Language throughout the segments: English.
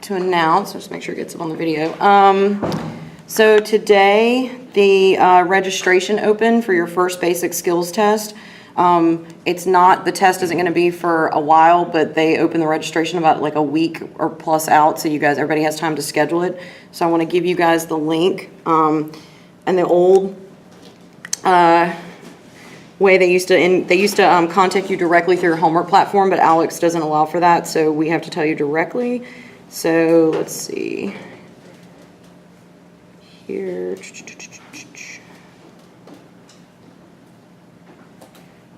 to announce, just make sure it gets it on the video. So today, the registration opened for your first basic skills test. It's not, the test isn't going to be for a while, but they open the registration about like a week or plus out, so you guys, everybody has time to schedule it. So I want to give you guys the link. And the old way they used to contact you directly through your homework platform, but Alex doesn't allow for that, so we have to tell you directly. So let's see here.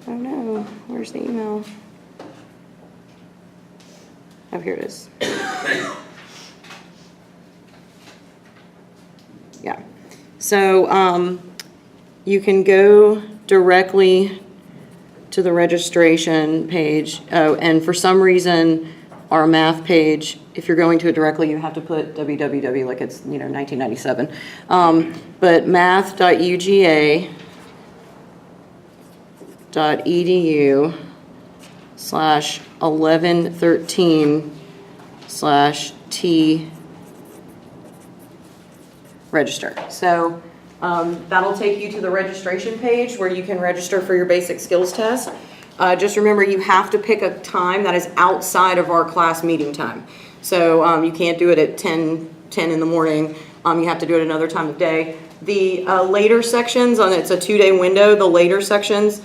Oh no, where's the email? Oh, here it is. Yeah. So you can go directly to the registration page. Oh, and for some reason, our math page, if you're going to it directly, you have to put www like it's, 1997. But math.uga.edu/1113/T register. So that'll take you to the registration page where you can register for your basic skills test. Just remember, you have to pick a time that is outside of our class meeting time. So you can't do it at 10 in the morning. You have to do it another time of day. The later sections, it's a 2-day window, the later sections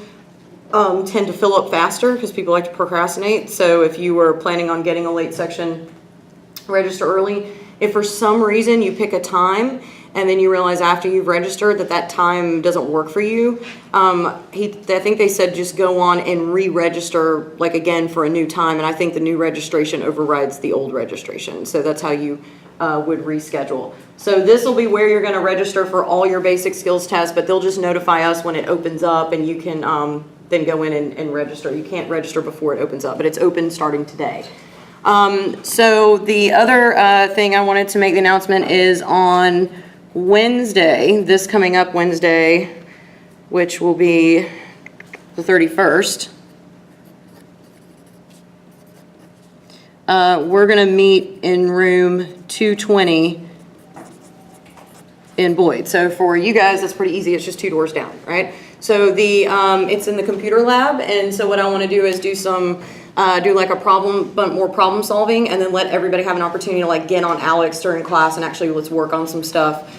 tend to fill up faster because people like to procrastinate. So if you were planning on getting a late section, register early. If for some reason you pick a time and then you realize after you've registered that time doesn't work for you, I think they said just go on and re-register like again for a new time, and I think the new registration overrides the old registration. So that's how you would reschedule. So this will be where you're going to register for all your basic skills tests, but they'll just notify us when it opens up, and you can then go in and register. You can't register before it opens up, but it's open starting today. So the other thing I wanted to make the announcement is on Wednesday, this coming up Wednesday, which will be the 31st, we're going to meet in room 220 in Boyd. So for you guys, that's pretty easy. It's just 2 doors down, right? So it's in the computer lab, and so what I want to do is do like a problem, but more problem solving, and then let everybody have an opportunity to like get on Alex during class and actually let's work on some stuff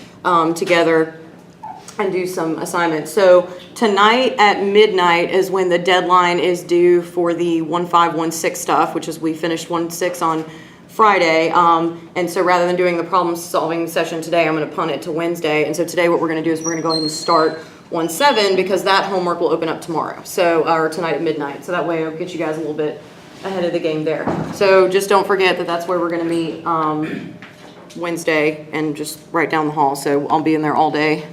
together and do some assignments. So tonight at midnight is when the deadline is due for the 1516 stuff, which is we finished 16 on Friday. And so rather than doing the problem solving session today, I'm going to punt it to Wednesday. And so today what we're going to do is we're going to go ahead and start 17 because that homework will open up tomorrow. So, or tonight at midnight. So that way it'll get you guys a little bit ahead of the game there. So just don't forget that that's where we're going to meet Wednesday, and just right down the hall. So I'll be in there all day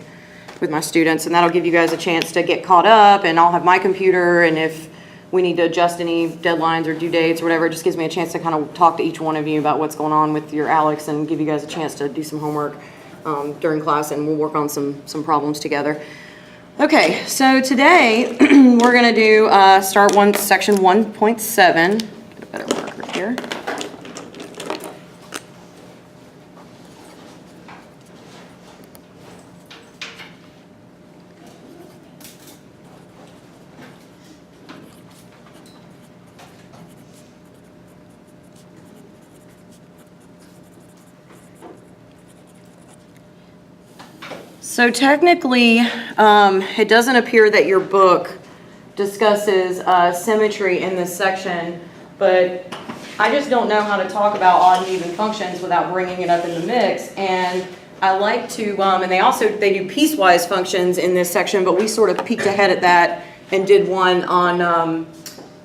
with my students, and that'll give you guys a chance to get caught up, and I'll have my computer, and if we need to adjust any deadlines or due dates or whatever, it just gives me a chance to kind of talk to each one of you about what's going on with your Alex and give you guys a chance to do some homework during class, and we'll work on some problems together. Okay, so today we're going to do section 1.7. Get a better marker here. So technically, it doesn't appear that your book discusses symmetry in this section, but I just don't know how to talk about odd and even functions without bringing it up in the mix. And I like to, and they do piecewise functions in this section, but we sort of peeked ahead at that and did one on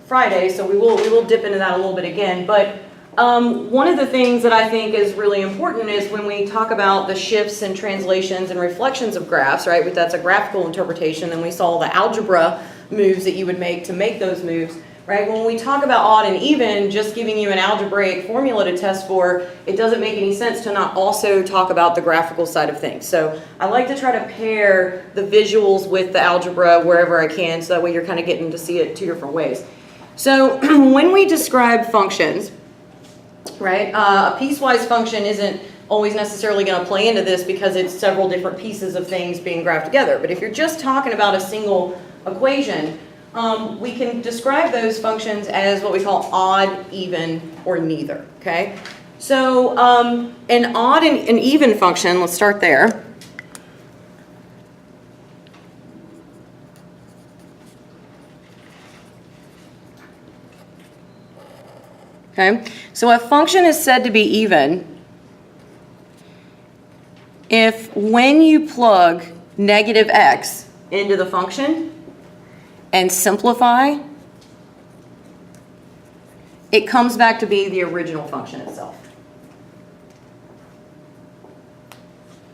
Friday, so we will dip into that a little bit again. But one of the things that I think is really important is when we talk about the shifts and translations and reflections of graphs, right? That's a graphical interpretation, and we saw the algebra moves that you would make to make those moves, right? When we talk about odd and even, just giving you an algebraic formula to test for, it doesn't make any sense to not also talk about the graphical side of things. So I like to try to pair the visuals with the algebra wherever I can, so that way you're kind of getting to see it 2 different ways. So when we describe functions, right? A piecewise function isn't always necessarily going to play into this because it's several different pieces of things being graphed together. But if you're just talking about a single equation, we can describe those functions as what we call odd, even, or neither, okay? So an odd and an even function, let's start there. Okay, so a function is said to be even if when you plug negative x into the function and simplify, it comes back to be the original function itself.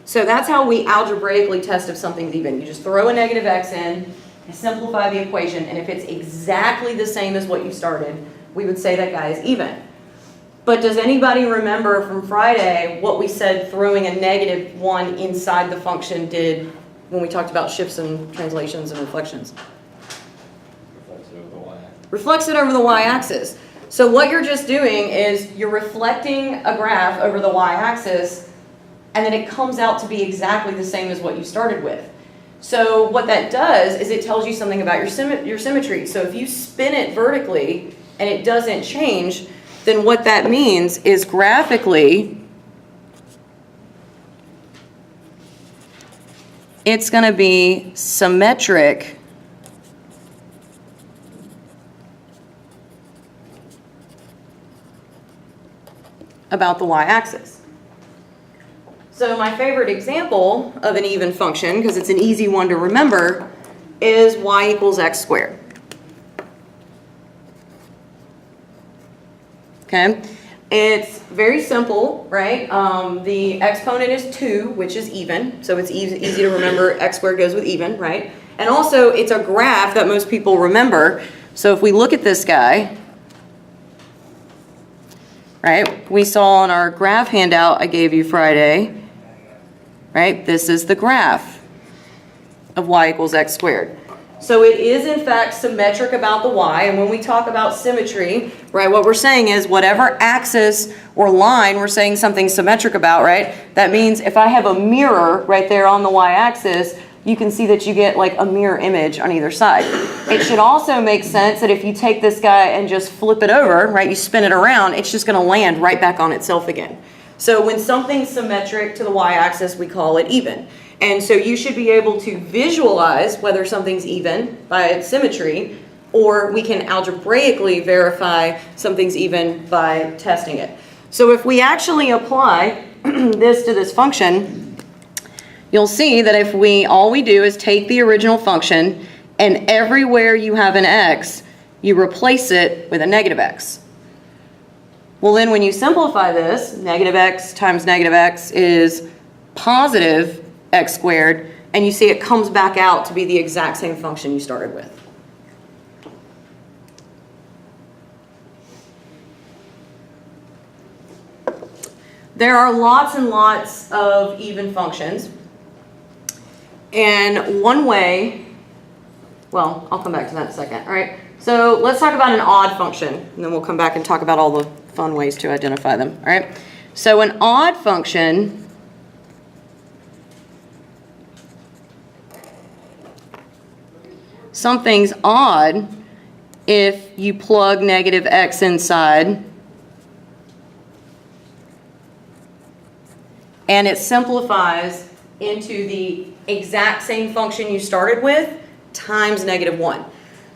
So that's how we algebraically test if something's even. You just throw a negative x in, and simplify the equation, and if it's exactly the same as what you started, we would say that guy is even. But does anybody remember from Friday what we said throwing a -1 inside the function did when we talked about shifts and translations and reflections? Reflects it over the y-axis. So what you're just doing is you're reflecting a graph over the y-axis, and then it comes out to be exactly the same as what you started with. So what that does is it tells you something about your symmetry. So if you spin it vertically and it doesn't change, then what that means is graphically it's going to be symmetric about the y-axis. So my favorite example of an even function, because it's an easy one to remember, is y equals x squared. Okay, it's very simple, right? The exponent is 2, which is even, so it's easy to remember x squared goes with even, right? And also it's a graph that most people remember. So if we look at this guy, right, we saw on our graph handout I gave you Friday, right, this is the graph of y equals x squared. So it is in fact symmetric about the y, and when we talk about symmetry, right, what we're saying is whatever axis or line we're saying something symmetric about, right, that means if I have a mirror right there on the y-axis, you can see that you get like a mirror image on either side. It should also make sense that if you take this guy and just flip it over, right, you spin it around, it's just going to land right back on itself again. So when something's symmetric to the y-axis, we call it even. And so you should be able to visualize whether something's even by its symmetry, or we can algebraically verify something's even by testing it. So if we actually apply this to this function, you'll see that if all we do is take the original function and everywhere you have an x, you replace it with a negative x. Well, then when you simplify this, negative x times negative x is positive x squared, and you see it comes back out to be the exact same function you started with. There are lots and lots of even functions, and one way, well, I'll come back to that in a second. All right, so let's talk about an odd function, and then we'll come back and talk about all the fun ways to identify them. All right, so an odd function something's odd if you plug negative x inside and it simplifies into the exact same function you started with times -1.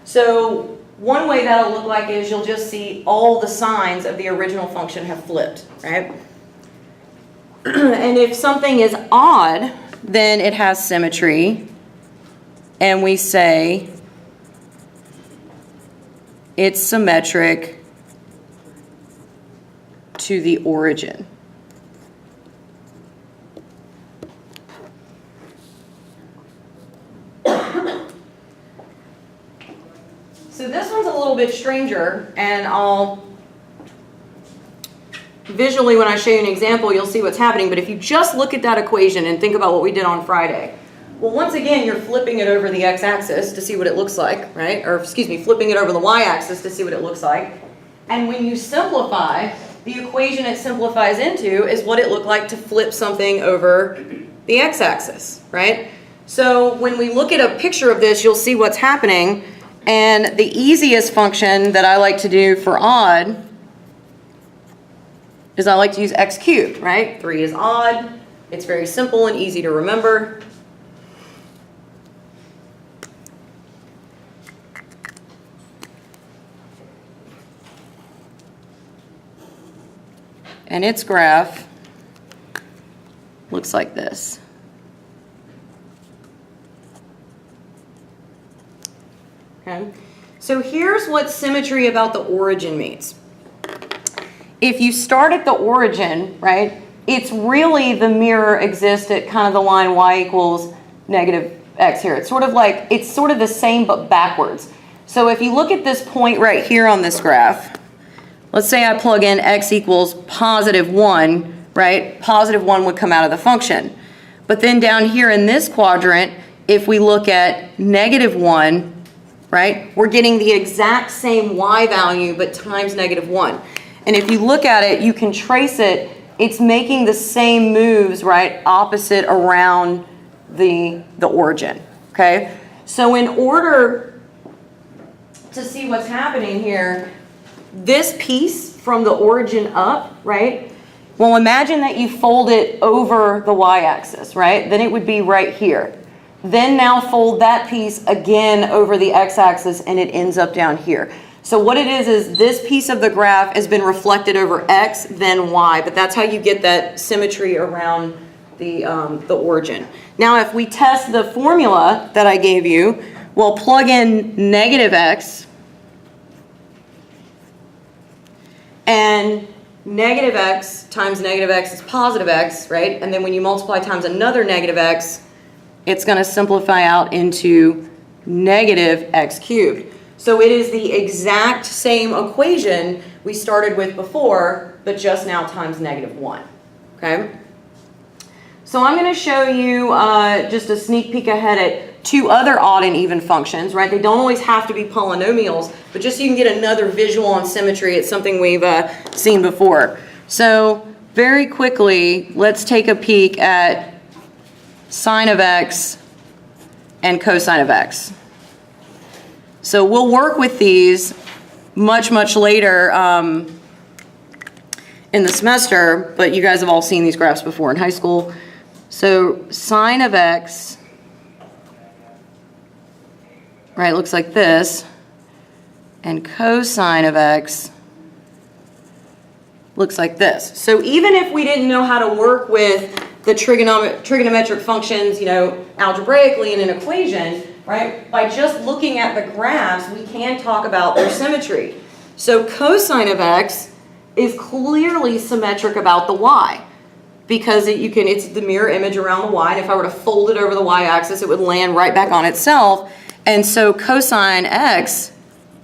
So one way that'll look like is you'll just see all the signs of the original function have flipped, right? And if something is odd, then it has symmetry, and we say it's symmetric to the origin. So this one's a little bit stranger, and I'll visually, when I show you an example, you'll see what's happening. But if you just look at that equation and think about what we did on Friday, well, once again, you're flipping it over the x-axis to see what it looks like, right? Or excuse me, flipping it over the y-axis to see what it looks like. And when you simplify, the equation it simplifies into is what it looked like to flip something over the x-axis, right? So when we look at a picture of this, you'll see what's happening. And the easiest function that I like to do for odd is I like to use x cubed, right? 3 is odd. It's very simple and easy to remember. And its graph looks like this. Okay. So here's what symmetry about the origin means. If you start at the origin, right, it's really the mirror exists at kind of the line y equals negative x here. It's sort of like, it's sort of the same but backwards. So if you look at this point right here on this graph, let's say I plug in x equals positive 1, right? Positive 1 would come out of the function. But then down here in this quadrant, if we look at negative 1, right, we're getting the exact same y value but times negative 1. And if you look at it, you can trace it. It's making the same moves, right, opposite around the origin, okay? So in order to see what's happening here, this piece from the origin up, right, well, imagine that you fold it over the y-axis, right? Then it would be right here. Then now fold that piece again over the x-axis and it ends up down here. So what it is this piece of the graph has been reflected over x, then y, but that's how you get that symmetry around the origin. Now if we test the formula that I gave you, we'll plug in negative x, and negative x times negative x is positive x, right? And then when you multiply times another negative x, it's going to simplify out into negative x cubed. So it is the exact same equation we started with before, but just now times negative 1, okay? So I'm going to show you just a sneak peek ahead at 2 other odd and even functions, right? They don't always have to be polynomials, but just so you can get another visual on symmetry, it's something we've seen before. So very quickly, let's take a peek at sine of x and cosine of x. So we'll work with these much later in the semester, but you guys have all seen these graphs before in high school. So sine of x, right, looks like this, and cosine of x looks like this. So even if we didn't know how to work with the trigonometric functions, you know, algebraically in an equation, right, by just looking at the graphs, we can talk about their symmetry. So cosine of x is clearly symmetric about the y, because it's the mirror image around the y, and if I were to fold it over the y-axis, it would land right back on itself. And so cosine x,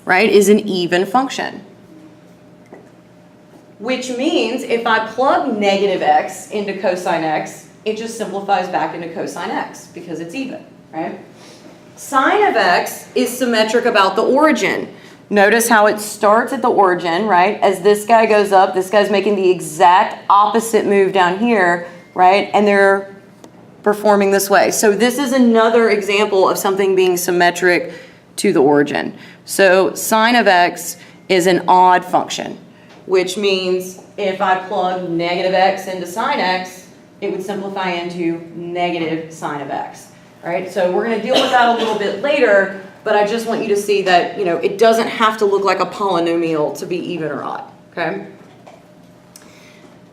right, is an even function. Which means if I plug negative x into cosine x, it just simplifies back into cosine x because it's even, right? Sine of x is symmetric about the origin. Notice how it starts at the origin, right? As this guy goes up, this guy's making the exact opposite move down here, right? And they're performing this way. So this is another example of something being symmetric to the origin. So sine of x is an odd function, which means if I plug negative x into sine x, it would simplify into negative sine of x, right? So we're going to deal with that a little bit later, but I just want you to see that, you know, it doesn't have to look like a polynomial to be even or odd, okay?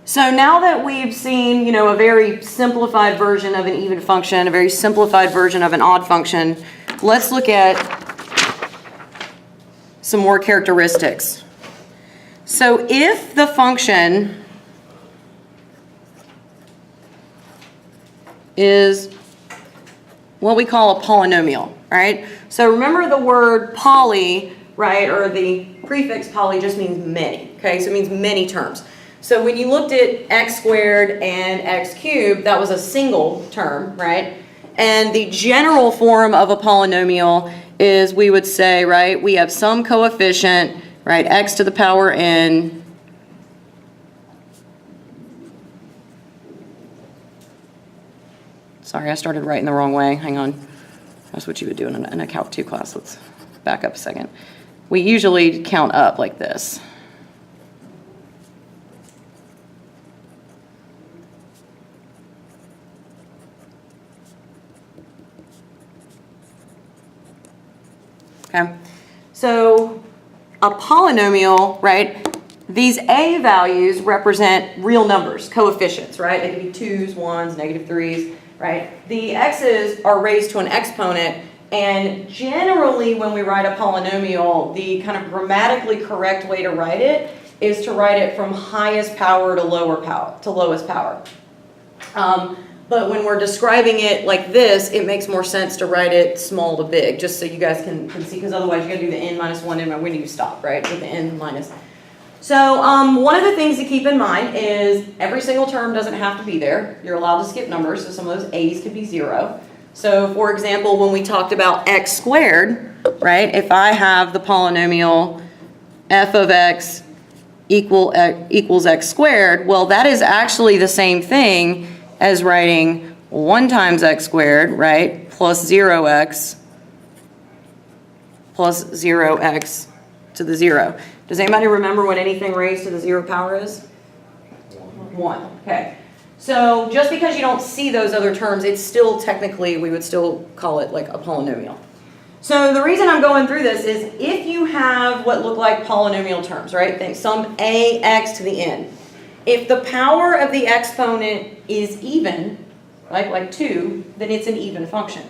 So now that we've seen, you know, a very simplified version of an even function, a very simplified version of an odd function, let's look at some more characteristics. So if the function is what we call a polynomial, right? So remember the word poly, right, or the prefix poly just means many, okay? So it means many terms. So when you looked at x squared and x cubed, that was a single term, right? And the general form of a polynomial is, we would say, right, we have some coefficient, right, x to the power n Sorry, I started writing the wrong way. Hang on. That's what you would do in a Calc 2 class. Let's back up a second. We usually count up like this. Okay, so a polynomial, right? These a values represent real numbers, coefficients, right? They could be 2s, 1s, -3s, right? The x's are raised to an exponent, and generally when we write a polynomial, the kind of grammatically correct way to write it is to write it from highest power to lowest power. But when we're describing it like this, it makes more sense to write it small to big, just so you guys can see, because otherwise you gotta do the n minus 1, and when do you stop, right? With the n minus. So one of the things to keep in mind is every single term doesn't have to be there. You're allowed to skip numbers, so some of those a's could be 0. So for example, when we talked about x squared, right? If I have the polynomial f of x equals x squared, well, that is actually the same thing as writing 1 times x squared, right, plus 0x plus 0x to the 0. Does anybody remember what anything raised to the 0 power is? 1. Okay. So just because you don't see those other terms, it's still technically, we would still call it like a polynomial. So the reason I'm going through this is if you have what look like polynomial terms, right, think some ax to the n. If the power of the exponent is even, right, like 2, then it's an even function.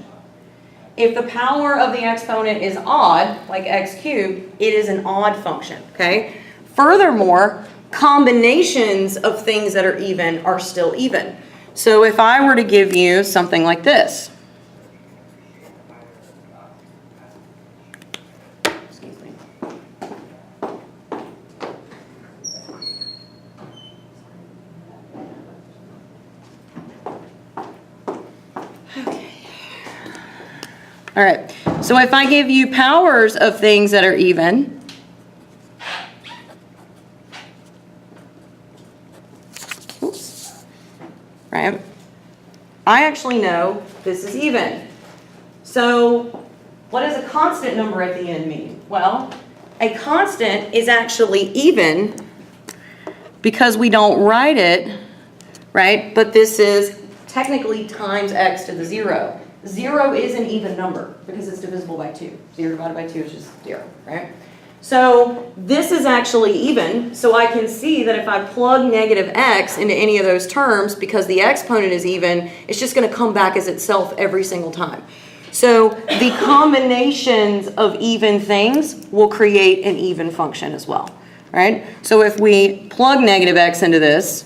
If the power of the exponent is odd, like x cubed, it is an odd function, okay? Furthermore, combinations of things that are even are still even. So if I were to give you something like this. Excuse me. Okay. All right, so if I give you powers of things that are even, oops, right, I actually know this is even. So what does a constant number at the end mean? Well, a constant is actually even because we don't write it, right, but this is technically times x to the 0. 0 is an even number because it's divisible by 2. 0 divided by 2 is just 0, right? So this is actually even, so I can see that if I plug negative x into any of those terms, because the exponent is even, it's just going to come back as itself every single time. So the combinations of even things will create an even function as well, right? So if we plug negative x into this,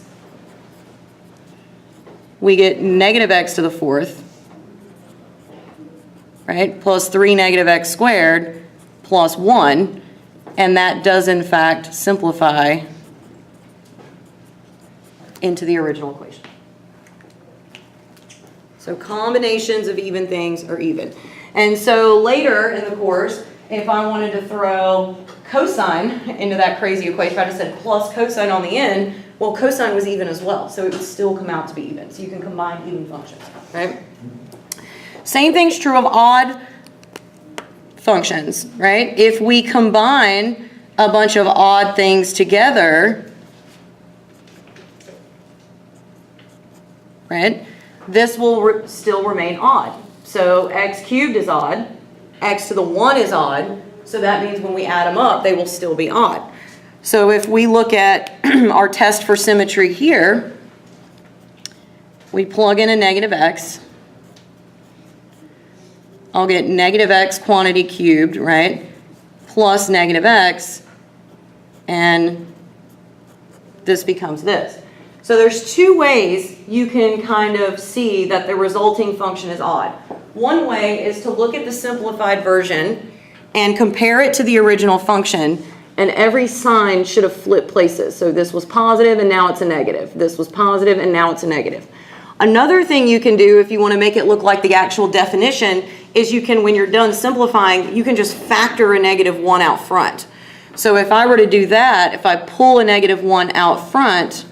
we get negative x to the 4th, right, plus 3 negative x squared plus 1, and that does in fact simplify into the original equation. So combinations of even things are even. And so later in the course, if I wanted to throw cosine into that crazy equation, if I just said plus cosine on the end, well, cosine was even as well, so it would still come out to be even. So you can combine even functions, right? Same thing's true of odd functions, right? If we combine a bunch of odd things together, right, this will still remain odd. So x cubed is odd, x to the 1 is odd, so that means when we add them up, they will still be odd. So if we look at our test for symmetry here, we plug in a negative x. I'll get negative x quantity cubed, right, plus negative x, and this becomes this. So there's two ways you can kind of see that the resulting function is odd. One way is to look at the simplified version and compare it to the original function, and every sign should have flipped places. So this was positive and now it's a negative. This was positive and now it's a negative. Another thing you can do if you want to make it look like the actual definition is you can, when you're done simplifying, you can just factor a negative 1 out front. So if I were to do that, if I pull a negative 1 out front,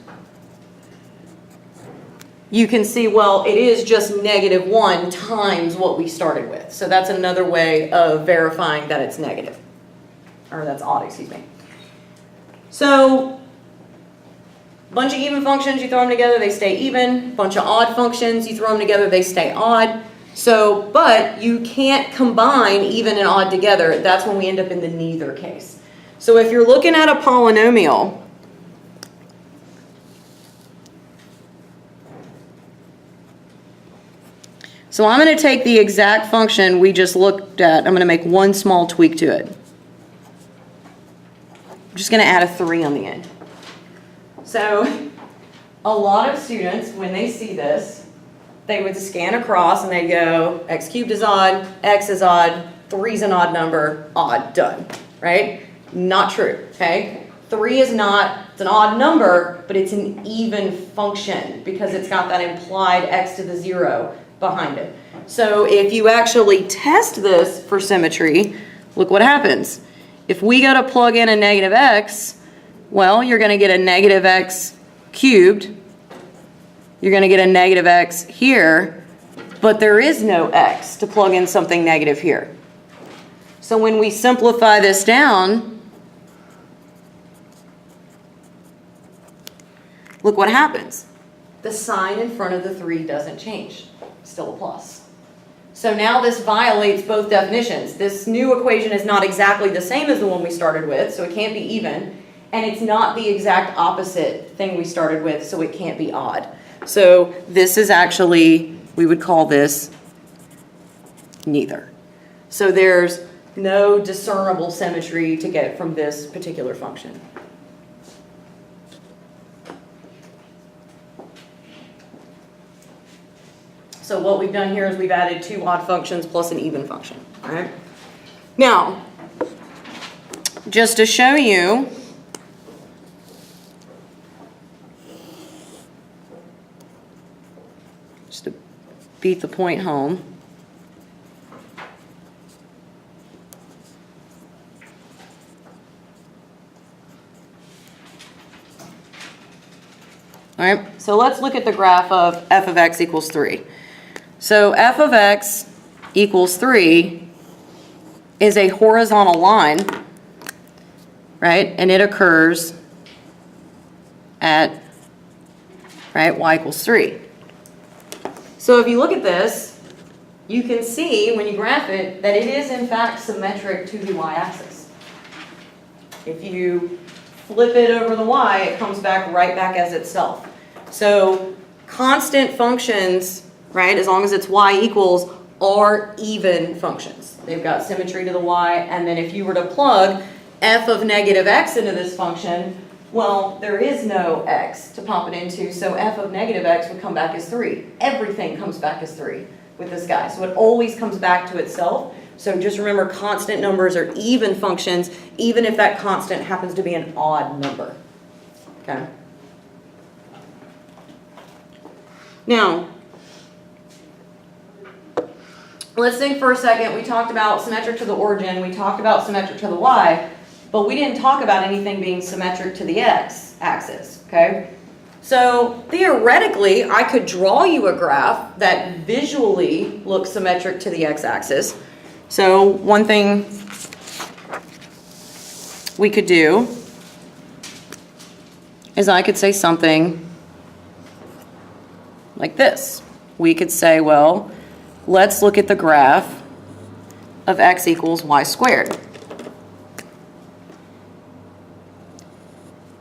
you can see, well, it is just -1 times what we started with. So that's another way of verifying that it's negative, or that's odd, excuse me. So, bunch of even functions, you throw them together, they stay even. Bunch of odd functions, you throw them together, they stay odd. So, but you can't combine even and odd together. That's when we end up in the neither case. So if you're looking at a polynomial, so I'm going to take the exact function we just looked at. I'm going to make one small tweak to it. I'm just going to add a 3 on the end. So a lot of students, when they see this, they would scan across and they'd go, x cubed is odd, x is odd, 3 is an odd number, odd, done, right? Not true, okay? 3 is not, it's an odd number, but it's an even function because it's got that implied x to the 0 behind it. So if you actually test this for symmetry, look what happens. If we go to plug in a negative x, well, you're going to get a negative x cubed. You're going to get a negative x here, but there is no x to plug in something negative here. So when we simplify this down, look what happens. The sign in front of the 3 doesn't change. Still a plus. So now this violates both definitions. This new equation is not exactly the same as the one we started with, so it can't be even. And it's not the exact opposite thing we started with, so it can't be odd. So this is actually, we would call this neither. So there's no discernible symmetry to get from this particular function. So what we've done here is we've added 2 odd functions plus an even function. All right? Now, just to show you, just to beat the point home, all right, so let's look at the graph of f of x equals 3. So f of x equals 3 is a horizontal line, right? And it occurs at, right, y equals 3. So if you look at this, you can see when you graph it that it is in fact symmetric to the y-axis. If you flip it over the y, it comes back right back as itself. So constant functions, right, as long as it's y equals, are even functions. They've got symmetry to the y, and then if you were to plug f of negative x into this function, well, there is no x to pop it into, so f of negative x would come back as 3. Everything comes back as 3 with this guy, so it always comes back to itself. So just remember, constant numbers are even functions, even if that constant happens to be an odd number. Okay? Now, let's think for a second. We talked about symmetric to the origin, we talked about symmetric to the y, but we didn't talk about anything being symmetric to the x-axis, okay? So theoretically, I could draw you a graph that visually looks symmetric to the x-axis. So one thing we could do is I could say something like this. We could say, well, let's look at the graph of x equals y squared.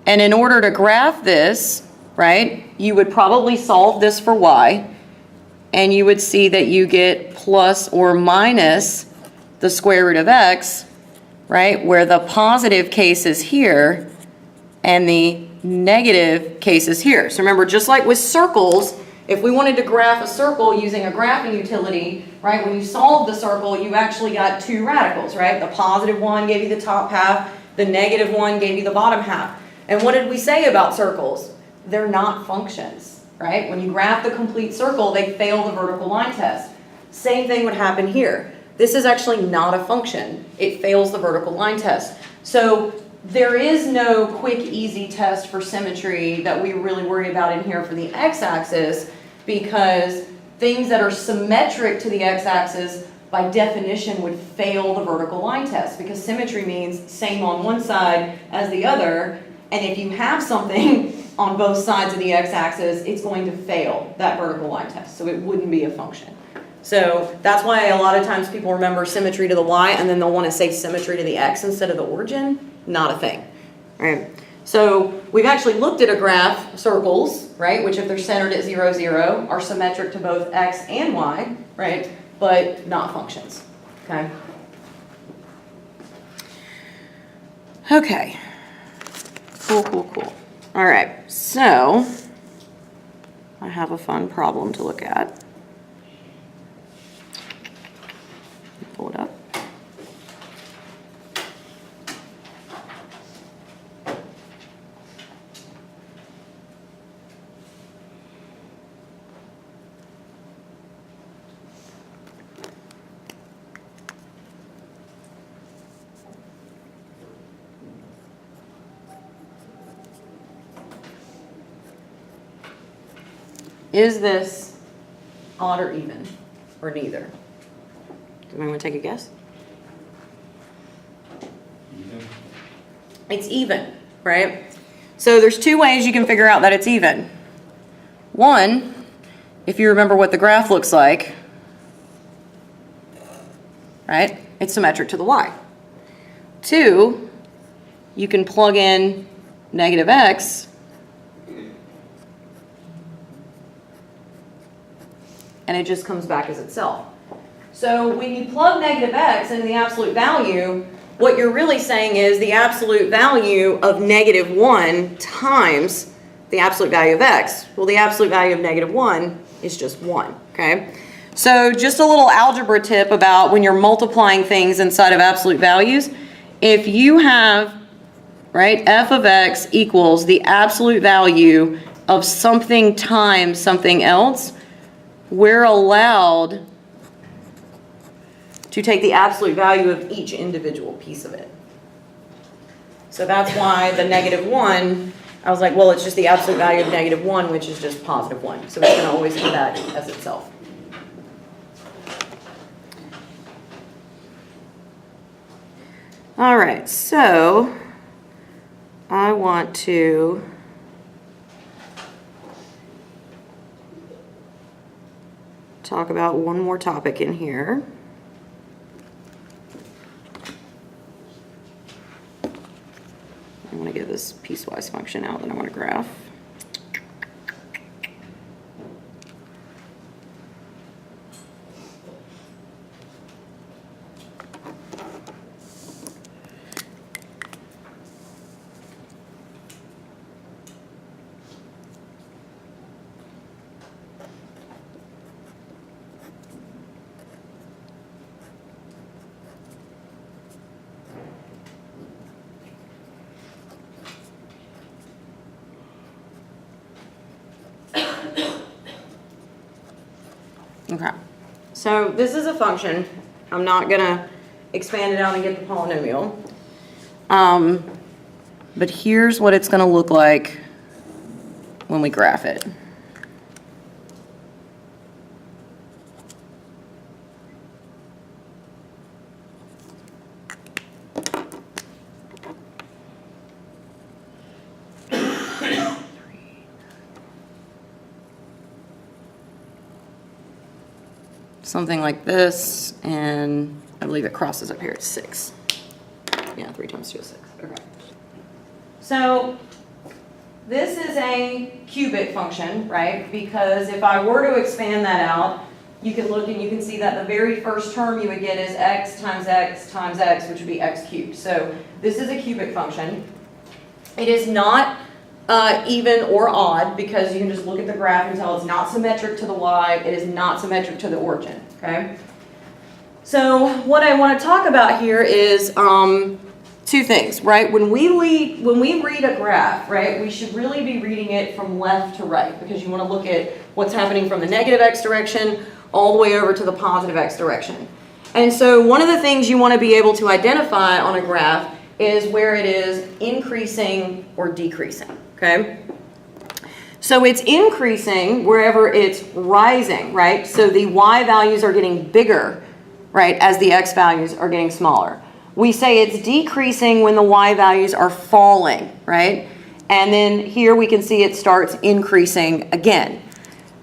And in order to graph this, right, you would probably solve this for y, and you would see that you get plus or minus the square root of x, right, where the positive case is here and the negative case is here. So remember, just like with circles, if we wanted to graph a circle using a graphing utility, right, when you solved the circle, you actually got 2 radicals, right? The positive one gave you the top half, the negative one gave you the bottom half. And what did we say about circles? They're not functions, right? When you graph the complete circle, they fail the vertical line test. Same thing would happen here. This is actually not a function. It fails the vertical line test. So there is no quick, easy test for symmetry that we really worry about in here for the x-axis. because things that are symmetric to the x-axis by definition would fail the vertical line test, because symmetry means same on one side as the other, and if you have something on both sides of the x-axis, it's going to fail that vertical line test, so it wouldn't be a function. So that's why a lot of times people remember symmetry to the y and then they'll want to say symmetry to the x instead of the origin. Not a thing, right? So we've actually looked at a graph, circles, right, which if they're centered at 0, 0, are symmetric to both x and y, right, but not functions, okay? Okay, cool, cool, cool. All right, so I have a fun problem to look at. Pull it up. Is this odd or even, or neither? Does anyone want to take a guess? Even. It's even, right? So there's two ways you can figure out that it's even. One, if you remember what the graph looks like, right? It's symmetric to the y. Two, you can plug in negative x and it just comes back as itself. So when you plug negative x into the absolute value, what you're really saying is the absolute value of negative 1 times the absolute value of x. Well, the absolute value of negative 1 is just 1, okay? So just a little algebra tip about when you're multiplying things inside of absolute values. If you have, right, f of x equals the absolute value of something times something else, we're allowed to take the absolute value of each individual piece of it. So that's why the negative 1, I was like, well, it's just the absolute value of negative 1, which is just positive 1. So it's going to always come back as itself. All right, so I want to talk about one more topic in here. I want to get this piecewise function out that I want to graph. Okay, so this is a function. I'm not going to expand it out and get the polynomial. But here's what it's going to look like when we graph it. Something like this, and I believe it crosses up here at 6. Yeah, 3 times 2 is 6. Okay. So this is a cubic function, right? Because if I were to expand that out, you can look and you can see that the very first term you would get is x times x times x, which would be x cubed. So this is a cubic function. It is not even or odd, because you can just look at the graph and tell it's not symmetric to the y, it is not symmetric to the origin, okay? So what I want to talk about here is two things, right? When we read a graph, right, we should really be reading it from left to right, because you want to look at what's happening from the negative x direction all the way over to the positive x direction. And so one of the things you want to be able to identify on a graph is where it is increasing or decreasing, okay? So it's increasing wherever it's rising, right? So the y values are getting bigger, right, as the x values are getting smaller. We say it's decreasing when the y values are falling, right? And then here we can see it starts increasing again.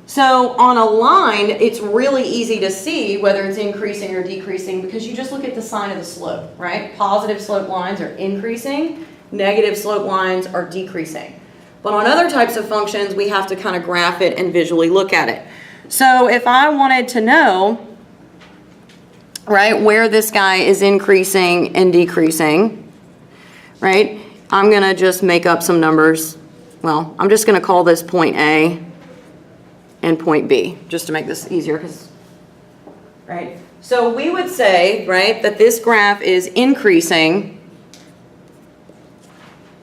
So on a line, it's really easy to see whether it's increasing or decreasing because you just look at the sign of the slope, right? Positive slope lines are increasing, negative slope lines are decreasing. But on other types of functions, we have to kind of graph it and visually look at it. So if I wanted to know, right, where this guy is increasing and decreasing, right, I'm going to just make up some numbers. Well, I'm just going to call this point A and point B, just to make this easier, because, right? So we would say, right, that this graph is increasing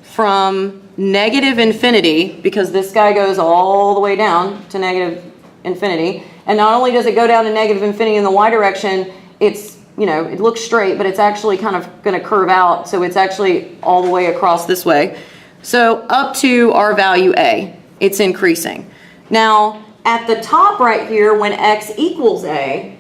from negative infinity, because this guy goes all the way down to negative infinity. And not only does it go down to negative infinity in the y direction, it's, you know, it looks straight, but it's actually kind of going to curve out. So it's actually all the way across this way. So up to our value A, it's increasing. Now, at the top right here, when x equals A,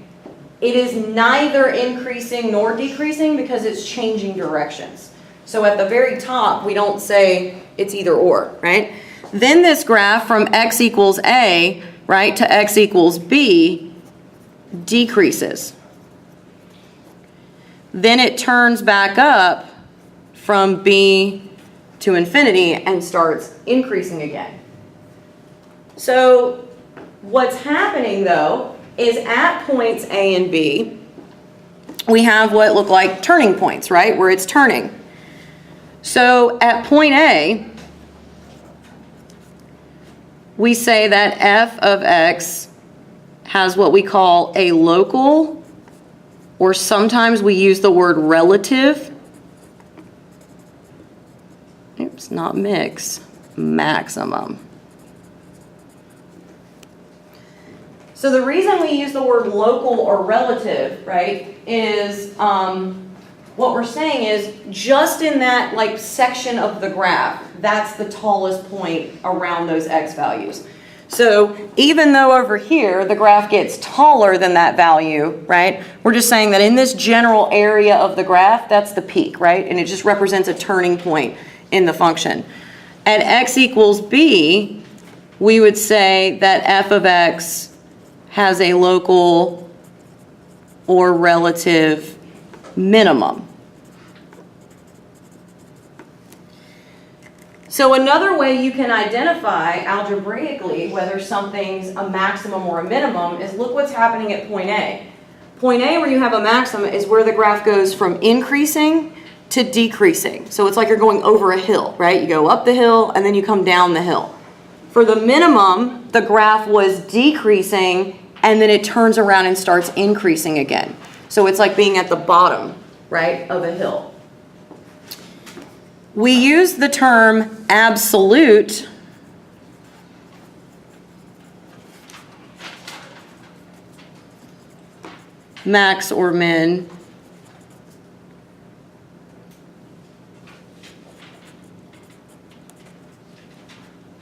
it is neither increasing nor decreasing because it's changing directions. So at the very top, we don't say it's either or, right? Then this graph from x equals A, right, to x equals B decreases. Then it turns back up from B to infinity and starts increasing again. So what's happening though is at points A and B, we have what look like turning points, right, where it's turning. So at point A, we say that f of x has what we call a local, or sometimes we use the word relative, oops, not mix, maximum. So the reason we use the word local or relative, right, is what we're saying is just in that like section of the graph, that's the tallest point around those x values. So even though over here the graph gets taller than that value, right, we're just saying that in this general area of the graph, that's the peak, right? And it just represents a turning point in the function. At x equals b, we would say that f of x has a local or relative minimum. So another way you can identify algebraically whether something's a maximum or a minimum is look what's happening at point A. Point A, where you have a maximum, is where the graph goes from increasing to decreasing. So it's like you're going over a hill, right? You go up the hill and then you come down the hill. For the minimum, the graph was decreasing and then it turns around and starts increasing again. So it's like being at the bottom, right, of a hill. We use the term absolute max or min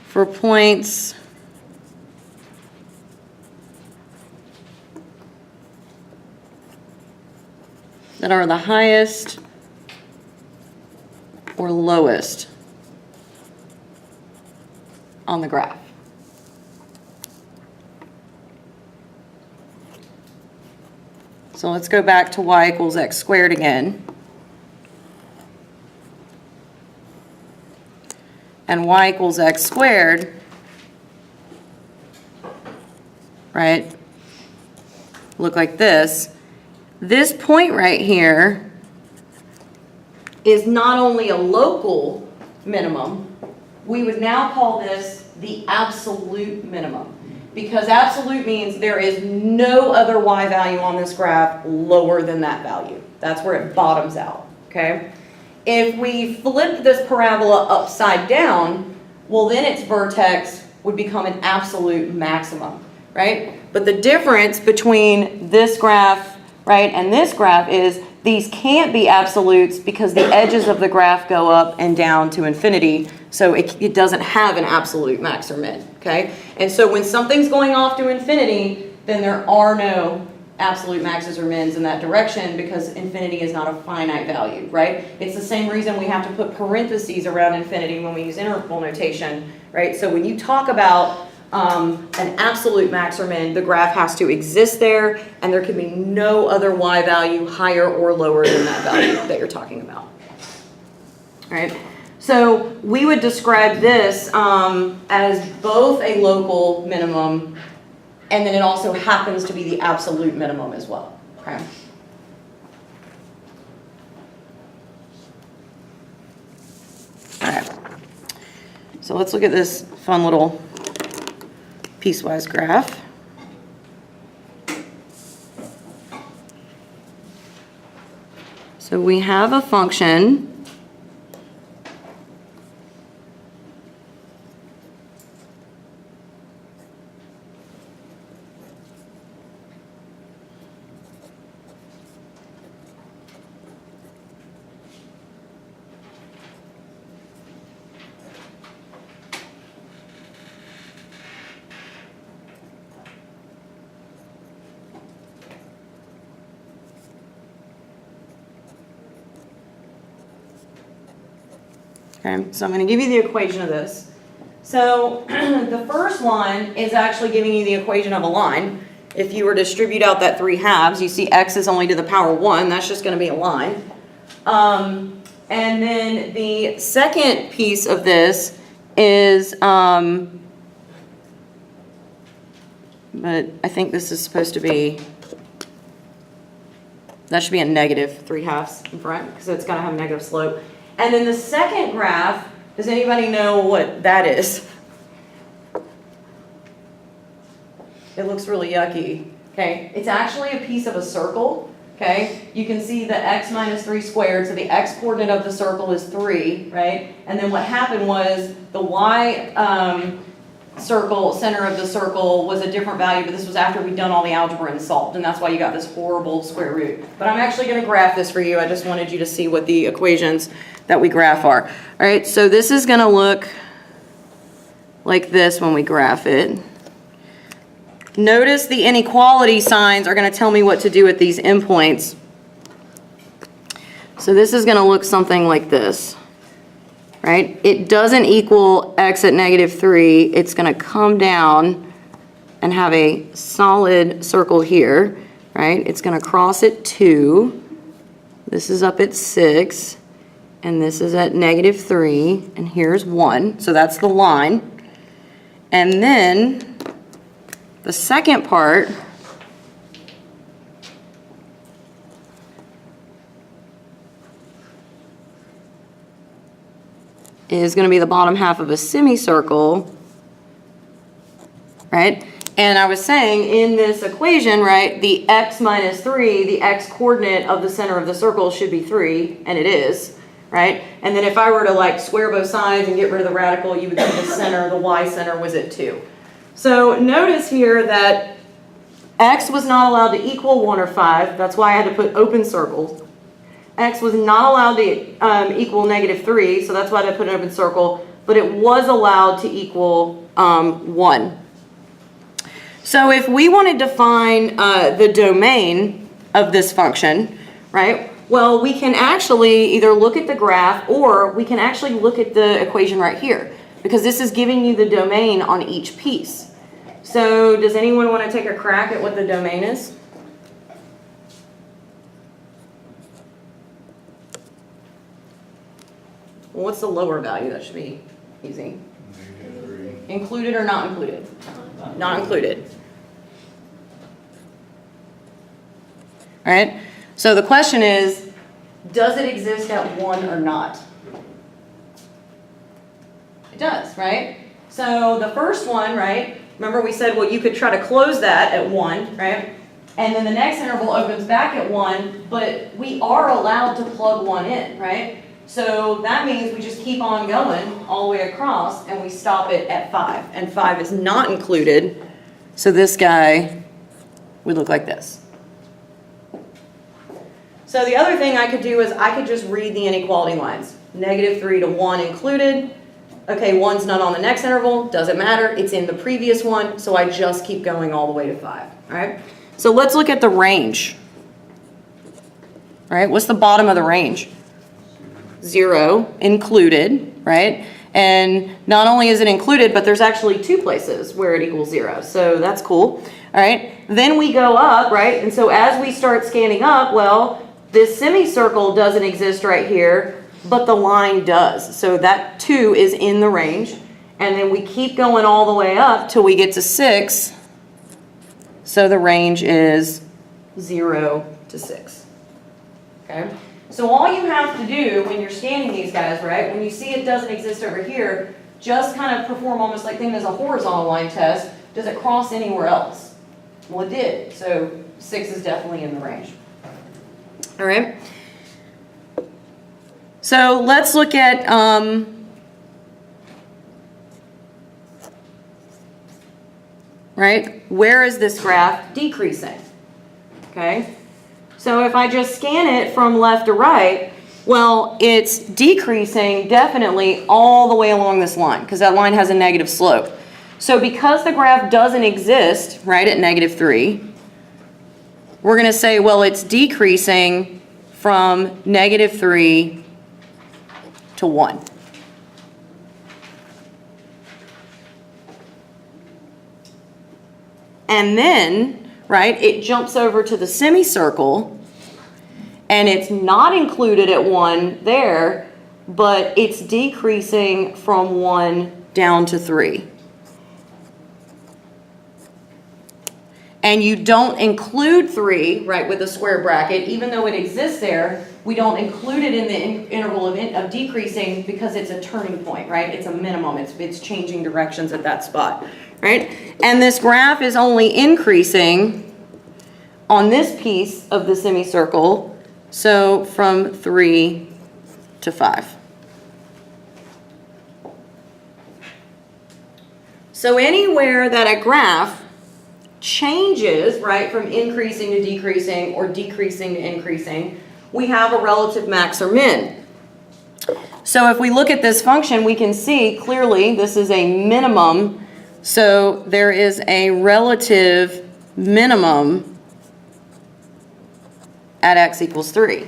for points that are the highest or lowest on the graph. So let's go back to y equals x squared again. And y equals x squared, right, look like this. This point right here is not only a local minimum, we would now call this the absolute minimum. Because absolute means there is no other y value on this graph lower than that value. That's where it bottoms out, okay? If we flip this parabola upside down, well then its vertex would become an absolute maximum, right? But the difference between this graph, right, and this graph is these can't be absolutes because the edges of the graph go up and down to infinity. So it doesn't have an absolute max or min, okay? And so when something's going off to infinity, then there are no absolute maxes or mins in that direction because infinity is not a finite value, right? It's the same reason we have to put parentheses around infinity when we use interval notation, right? So when you talk about an absolute max or min, the graph has to exist there, and there can be no other y value higher or lower than that value that you're talking about. All right, so we would describe this as both a local minimum, and then it also happens to be the absolute minimum as well. Okay. All right, so let's look at this fun little piecewise graph. So we have a function Okay, so I'm going to give you the equation of this. So the first one is actually giving you the equation of a line. If you were to distribute out that 3 halves, you see x is only to the power 1. That's just going to be a line. And then the second piece of this is, but I think this is supposed to be, that should be a negative 3 halves in front because it's going to have a negative slope. And then the second graph, does anybody know what that is? It looks really yucky, okay? It's actually a piece of a circle, okay? You can see the x minus 3 squared, so the x coordinate of the circle is 3, right? And then what happened was the y circle, center of the circle was a different value, but this was after we'd done all the algebra and solved, and that's why you got this horrible square root. But I'm actually going to graph this for you. I just wanted you to see what the equations that we graph are. All right, so this is going to look like this when we graph it. Notice the inequality signs are going to tell me what to do with these endpoints. So this is going to look something like this. Right? It doesn't equal x at negative 3. It's going to come down and have a solid circle here, right? It's going to cross at 2. This is up at 6. And this is at negative 3. And here's 1. So that's the line. And then the second part is going to be the bottom half of a semicircle, right? And I was saying in this equation, right, the x minus 3, the x coordinate of the center of the circle should be 3, and it is, right? And then if I were to like square both sides and get rid of the radical, you would see the center, the y center was at 2. So notice here that x was not allowed to equal 1 or 5. That's why I had to put open circles. X was not allowed to equal negative 3, so that's why I put an open circle, but it was allowed to equal 1. So if we wanted to find the domain of this function, right, well, we can actually either look at the graph or we can actually look at the equation right here, because this is giving you the domain on each piece. So does anyone want to take a crack at what the domain is? Well, what's the lower value? That should be easy. Included or not included? Not included. All right. So the question is, does it exist at 1 or not? It does, right? So the first one, right? Remember we said, well, you could try to close that at 1, right? And then the next interval opens back at 1, but we are allowed to plug 1 in, right? So that means we just keep on going all the way across and we stop it at 5. And 5 is not included. So this guy would look like this. So the other thing I could do is I could just read the inequality lines. Negative 3 to 1 included. Okay, 1's not on the next interval, doesn't matter, it's in the previous one, so I just keep going all the way to 5, all right? So let's look at the range. All right, what's the bottom of the range? 0 included, right? And not only is it included, but there's actually 2 places where it equals 0. So that's cool. All right, then we go up, right? And so as we start scanning up, well, this semicircle doesn't exist right here, but the line does. So that 2 is in the range. And then we keep going all the way up till we get to 6. So the range is 0 to 6. Okay? So all you have to do when you're scanning these guys, right, when you see it doesn't exist over here, just kind of perform almost like think as a horizontal line test. Does it cross anywhere else? Well, it did. So 6 is definitely in the range. All right. So let's look at right, where is this graph decreasing? Okay. So if I just scan it from left to right, well, it's decreasing definitely all the way along this line because that line has a negative slope. So because the graph doesn't exist, right, at -3, we're going to say, well, it's decreasing from -3 to 1. And then, right, it jumps over to the semicircle, and it's not included at 1 there, but it's decreasing from 1 down to 3. And you don't include 3, right, with a square bracket, even though it exists there, we don't include it in the interval of decreasing because it's a turning point, right? It's a minimum, it's changing directions at that spot, right? And this graph is only increasing on this piece of the semicircle, so from 3 to 5. So anywhere that a graph changes, right, from increasing to decreasing or decreasing to increasing, we have a relative max or min. So if we look at this function, we can see clearly this is a minimum. So there is a relative minimum at x equals 3.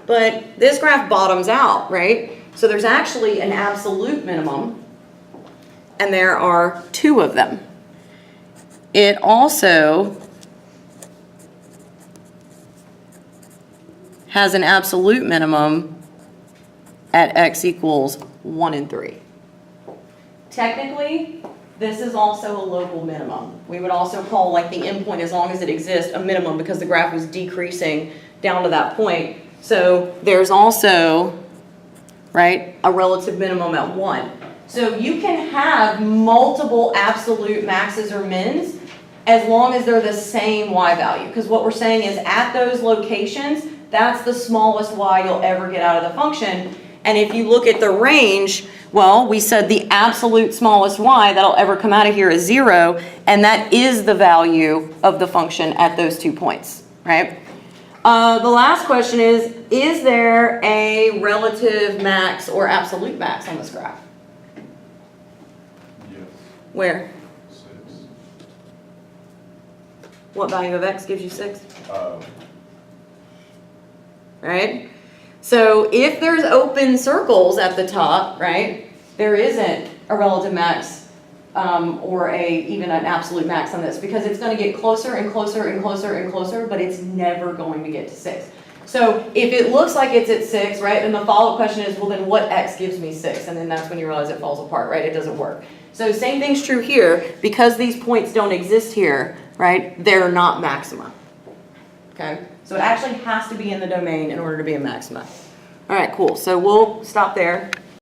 But this graph bottoms out, right? So there's actually an absolute minimum, and there are 2 of them. It also has an absolute minimum at x equals 1 and 3. Technically, this is also a local minimum. We would also call like the endpoint, as long as it exists, a minimum because the graph was decreasing down to that point. So there's also, right, a relative minimum at 1. So you can have multiple absolute maxes or mins as long as they're the same y value. Because what we're saying is at those locations, that's the smallest y you'll ever get out of the function. And if you look at the range, well, we said the absolute smallest y that'll ever come out of here is 0, and that is the value of the function at those 2 points, right? The last question is there a relative max or absolute max on this graph? Yes. Where? 6. What value of x gives you 6? Right? So if there's open circles at the top, right, there isn't a relative max or even an absolute max on this because it's going to get closer and closer and closer and closer, but it's never going to get to 6. So if it looks like it's at 6, right, then the follow-up question is, well, then what x gives me 6? And then that's when you realize it falls apart, right? It doesn't work. So same thing's true here. Because these points don't exist here, right, they're not maxima. Okay? So it actually has to be in the domain in order to be a maxima. All right, cool. So we'll stop there.